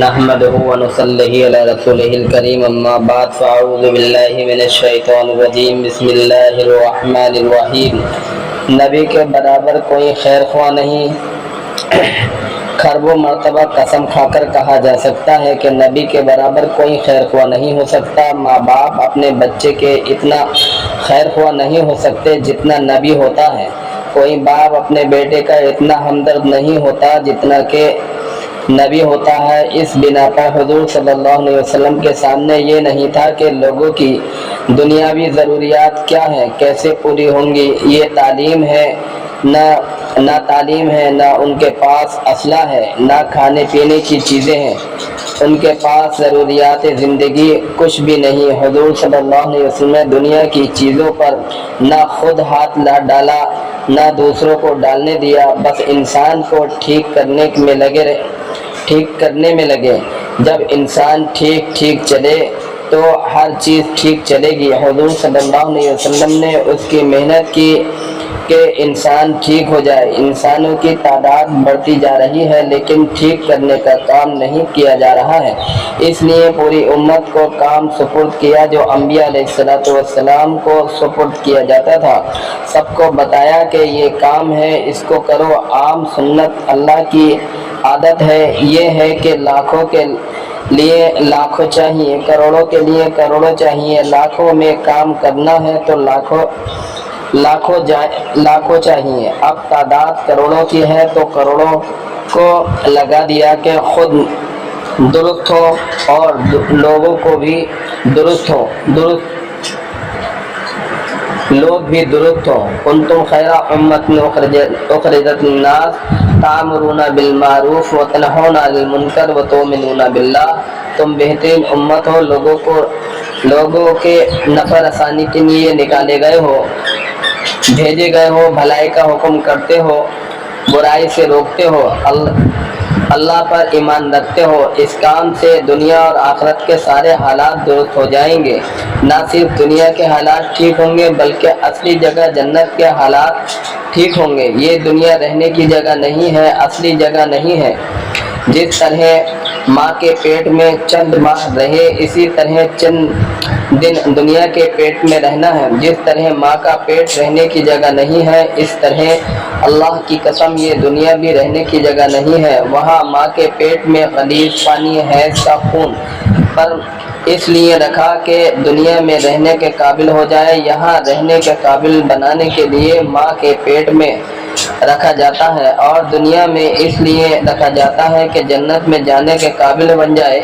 نحمده ونصلي على رسوله الكريم اما بعد فاعوذ باللہ من الشیطان الرجیم بسم اللہ الرحمن الرحیم۔ نبی کے برابر کوئی خیر خواہ نہیں۔ خرب و مرتبہ قسم کھا کر کہا جا سکتا ہے کہ نبی کے برابر کوئی خیر خواہ نہیں ہو سکتا۔ ماں باپ اپنے بچے کے اتنا خیر خواہ نہیں ہو سکتے جتنا نبی ہوتا ہے۔ کوئی باپ اپنے بیٹے کا اتنا ہمدرد نہیں ہوتا جتنا کہ نبی ہوتا ہے۔ اس بنا پر حضور صلی اللہ علیہ وسلم کے سامنے یہ نہیں تھا کہ لوگوں کی دنیاوی ضروریات کیا ہیں، کیسے پوری ہوں گی۔ یہ تعلیم ہے نہ تعلیم ہے، نہ ان کے پاس اسلحہ ہے، نہ کھانے پینے کی چیزیں ہیں، ان کے پاس ضروریات زندگی کچھ بھی نہیں۔ حضور صلی اللہ علیہ وسلم نے دنیا کی چیزوں پر نہ خود ہاتھ ڈالا نہ دوسروں کو ڈالنے دیا، بس انسان کو ٹھیک کرنے میں لگے۔ جب انسان ٹھیک چلے تو ہر چیز ٹھیک چلے گی۔ حضور صلی اللہ علیہ وسلم نے اس کی محنت کی کہ انسان ٹھیک ہو جائے۔ انسانوں کی تعداد بڑھتی جا رہی ہے لیکن ٹھیک کرنے کا کام نہیں کیا جا رہا ہے۔ اس لیے پوری امت کو کام سپرد کیا جو انبیاء علیہ السلام کو سپرد کیا جاتا تھا۔ سب کو بتایا کہ یہ کام ہے، اس کو کرو۔ عام سنت اللہ کی عادت ہے یہ ہے کہ لاکھوں کے لیے لاکھوں چاہیے، کروڑوں کے لیے کروڑوں چاہیے۔ لاکھوں میں کام کرنا ہے تو لاکھوں چاہیے۔ اب تعداد کروڑوں کی ہے تو کروڑوں کو لگا دیا کہ خود درست ہو اور لوگوں کو بھی لوگ بھی درست ہوں۔ کنتم خیر امۃ اخرجت للناس تأمرون بالمعروف وتنہون عن المنکر وتؤمنون باللہ۔ تم بہترین امت ہو، لوگوں کے نفع رسانی کے لیے نکالے گئے ہو، بھیجے گئے ہو، بھلائی کا حکم کرتے ہو، برائی سے روکتے ہو، اللہ پر ایمان رکھتے ہو۔ اس کام سے دنیا اور آخرت کے سارے حالات درست ہو جائیں گے۔ نہ صرف دنیا کے حالات ٹھیک ہوں گے بلکہ اصلی جگہ جنت کے حالات ٹھیک ہوں گے۔ یہ دنیا رہنے کی جگہ نہیں ہے، اصلی جگہ نہیں ہے۔ جس طرح ماں کے پیٹ میں چند ماہ رہے اسی طرح چند دن دنیا کے پیٹ میں رہنا ہے۔ جس طرح ماں کا پیٹ رہنے کی جگہ نہیں ہے اس طرح اللہ کی قسم یہ دنیا بھی رہنے کی جگہ نہیں ہے۔ وہاں ماں کے پیٹ میں غلیظ پانی حیض کا خون پر اس لیے رکھا کہ دنیا میں رہنے کے قابل ہو جائے، یہاں رہنے کے قابل بنانے کے لیے ماں کے پیٹ میں رکھا جاتا ہے، اور دنیا میں اس لیے رکھا جاتا ہے کہ جنت میں جانے کے قابل بن جائے۔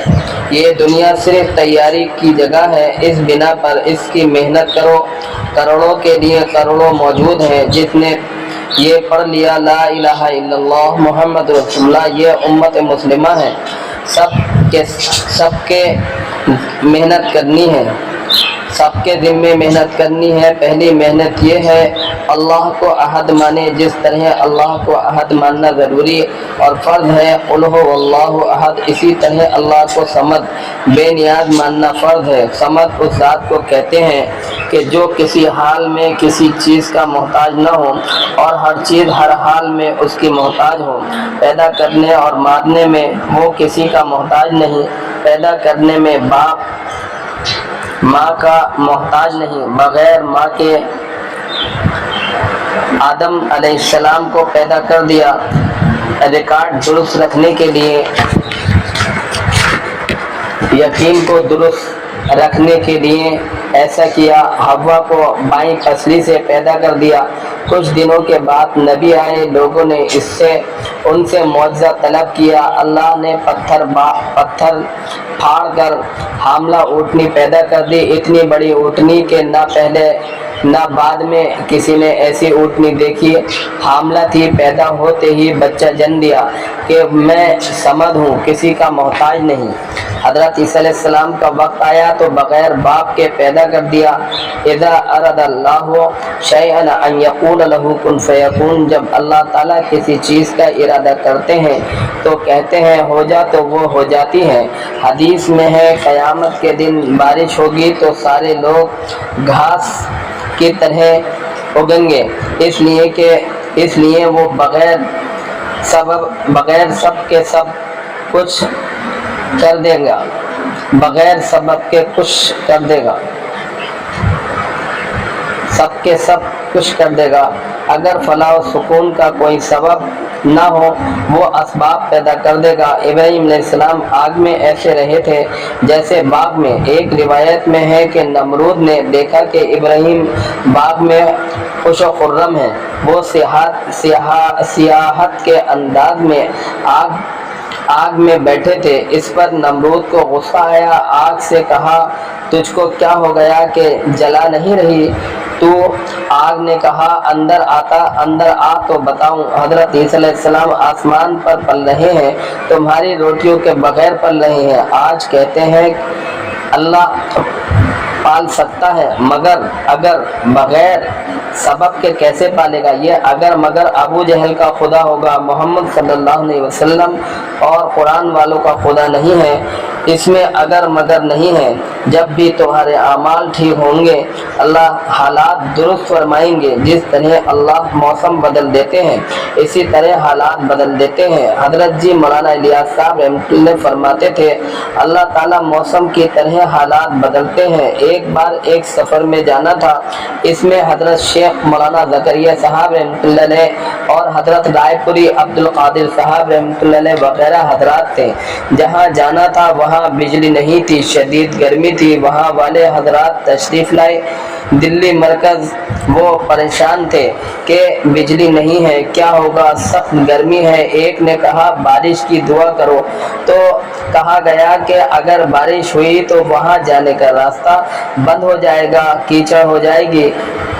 یہ دنیا صرف تیاری کی جگہ ہے، اس بنا پر اس کی محنت کرو۔ کروڑوں کے لیے کروڑوں موجود ہیں۔ جس نے یہ پڑھ لیا لا الہ الا اللہ محمد رسول اللہ، یہ امت مسلمہ ہے۔ سب کے محنت کرنی ہے، سب کے ذمے محنت کرنی ہے۔ پہلی محنت یہ ہے اللہ کو احد مانے، جس طرح اللہ کو احد ماننا ضروری اور فرض ہے۔ قل هو اللہ احد، اسی طرح اللہ کو صمد بے نیاز ماننا فرض ہے۔ صمد اس ذات کو کہتے ہیں کہ جو کسی حال میں کسی چیز کا محتاج نہ ہو اور ہر چیز ہر حال میں اس کی محتاج ہو۔ پیدا کرنے اور مارنے میں وہ کسی کا محتاج نہیں۔ پیدا کرنے میں باپ ماں کا محتاج نہیں۔ بغیر ماں کے آدم علیہ السلام کو پیدا کر دیا۔ ریکارڈ درست رکھنے کے لیے، یقین کو درست رکھنے کے لیے ایسا کیا۔ حوا کو بائیں پسلی سے پیدا کر دیا۔ کچھ دنوں کے بعد نبی آئے، لوگوں نے ان سے معجزہ طلب کیا۔ اللہ نے پتھر پھاڑ کر حاملہ اونٹنی پیدا کر دی، اتنی بڑی اونٹنی کہ نہ پہلے نہ بعد میں کسی نے ایسی اونٹنی دیکھی۔ حاملہ تھی، پیدا ہوتے ہی بچہ جن دیا کہ میں صمد ہوں، کسی کا محتاج نہیں۔ حضرت عیسیٰ علیہ السلام کا وقت آیا تو بغیر باپ کے پیدا کر دیا۔ اذا اراد اللہ شیئا ان یقول له کن فیکون، جب اللہ تعالیٰ کسی چیز کا ارادہ کرتے ہیں تو کہتے ہیں ہو جا تو وہ ہو جاتی ہے۔ حدیث میں ہے قیامت کے دن بارش ہوگی تو سارے لوگ گھاس کی طرح اگیں گے، اس لیے وہ بغیر سب کے سب کچھ کر دے گا، بغیر سبب کے کچھ کر دے گا، سب کے سب کچھ کر دے گا۔ اگر فلاح و سکون کا کوئی سبب نہ ہو وہ اسباب پیدا کر دے گا۔ ابراہیم علیہ السلام آگ میں ایسے رہے تھے جیسے باغ میں۔ ایک روایت میں ہے کہ نمرود نے دیکھا کہ ابراہیم باغ میں خوش و خرم ہے، وہ سیاحت کے انداز میں آگ میں بیٹھے تھے۔ اس پر نمرود کو غصہ آیا، آگ سے کہا تجھ کو کیا ہو گیا کہ جلا نہیں رہی تو؟ آگ نے کہا اندر آ تو بتاؤں۔ حضرت عیسیٰ علیہ السلام آسمان پر پل رہے ہیں، تمہاری روٹیوں کے بغیر پل رہے ہیں۔ آج کہتے ہیں اللہ پال سکتا ہے، مگر اگر بغیر سبب کے کیسے پالے گا؟ یہ اگر مگر ابو جہل کا خدا ہوگا، محمد صلی اللہ علیہ وسلم اور قرآن والوں کا خدا نہیں ہے۔ اس میں اگر مگر نہیں ہے۔ جب بھی تمہارے اعمال ٹھیک ہوں گے اللہ حالات درست فرمائیں گے۔ جس طرح اللہ موسم بدل دیتے ہیں اسی طرح حالات بدل دیتے ہیں۔ حضرت جی مولانا الیاس صاحب رحمۃ اللہ فرماتے تھے اللہ تعالیٰ موسم کی طرح حالات بدلتے ہیں۔ ایک بار ایک سفر میں جانا تھا، اس میں حضرت شیخ مولانا زکریا صاحب رحمۃ اللہ علیہ اور حضرت رائے پوری عبد القادر صاحب رحمۃ اللہ علیہ وغیرہ حضرات تھے۔ جہاں جانا تھا وہاں بجلی نہیں تھی، شدید گرمی تھی۔ وہاں والے حضرات تشریف لائے دلی مرکز، وہ پریشان تھے کہ بجلی نہیں ہے، کیا ہوگا، سخت گرمی ہے۔ ایک نے کہا بارش کی دعا کرو، تو کہا گیا کہ اگر بارش ہوئی تو وہاں جانے کا راستہ بند ہو جائے گا، کیچڑ ہو جائے گی،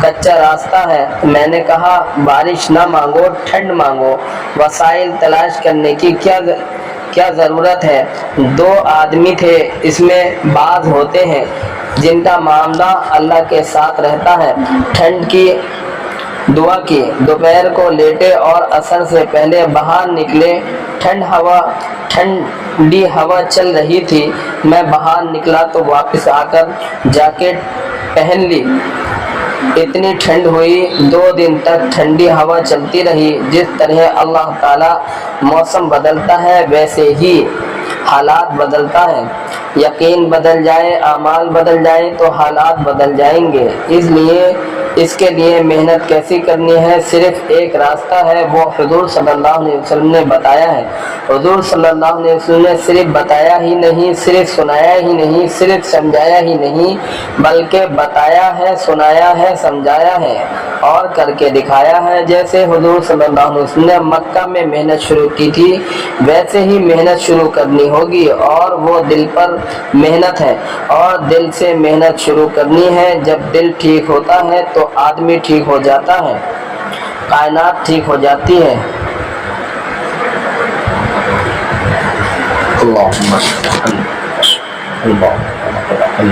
کچا راستہ ہے۔ میں نے کہا بارش نہ مانگو، ٹھنڈ مانگو، وسائل تلاش کرنے کی کیا ضرورت ہے؟ دو آدمی تھے، اس میں بعض ہوتے ہیں جن کا معاملہ اللہ کے ساتھ رہتا ہے۔ ٹھنڈ کی دعا کی، دوپہر کو لیٹے اور عصر سے پہلے باہر نکلے۔ ٹھنڈی ہوا چل رہی تھی۔ میں باہر نکلا تو واپس آ کر جیکٹ پہن لی۔ اتنی ٹھنڈ ہوئی، 2 دن تک ٹھنڈی ہوا چلتی رہی۔ جس طرح اللہ تعالیٰ موسم بدلتا ہے ویسے ہی حالات بدلتا ہے۔ یقین بدل جائے، اعمال بدل جائیں تو حالات بدل جائیں گے۔ اس کے لیے محنت کیسی کرنی ہے؟ صرف ایک راستہ ہے، وہ حضور صلی اللہ علیہ وسلم نے بتایا ہے۔ حضور صلی اللہ علیہ وسلم نے صرف بتایا ہی نہیں، صرف سنایا ہی نہیں، صرف سمجھایا ہی نہیں، بلکہ بتایا ہے، سنایا ہے، سمجھایا ہے اور کر کے دکھایا ہے۔ جیسے حضور صلی اللہ علیہ وسلم نے مکہ میں محنت شروع کی تھی ویسے ہی محنت شروع کرنی ہوگی، اور وہ دل پر محنت ہے اور دل سے محنت شروع کرنی ہے۔ جب دل ٹھیک ہوتا ہے تو آدمی ٹھیک ہو جاتا ہے، کائنات ٹھیک ہو جاتی ہے۔ اللہم صل علی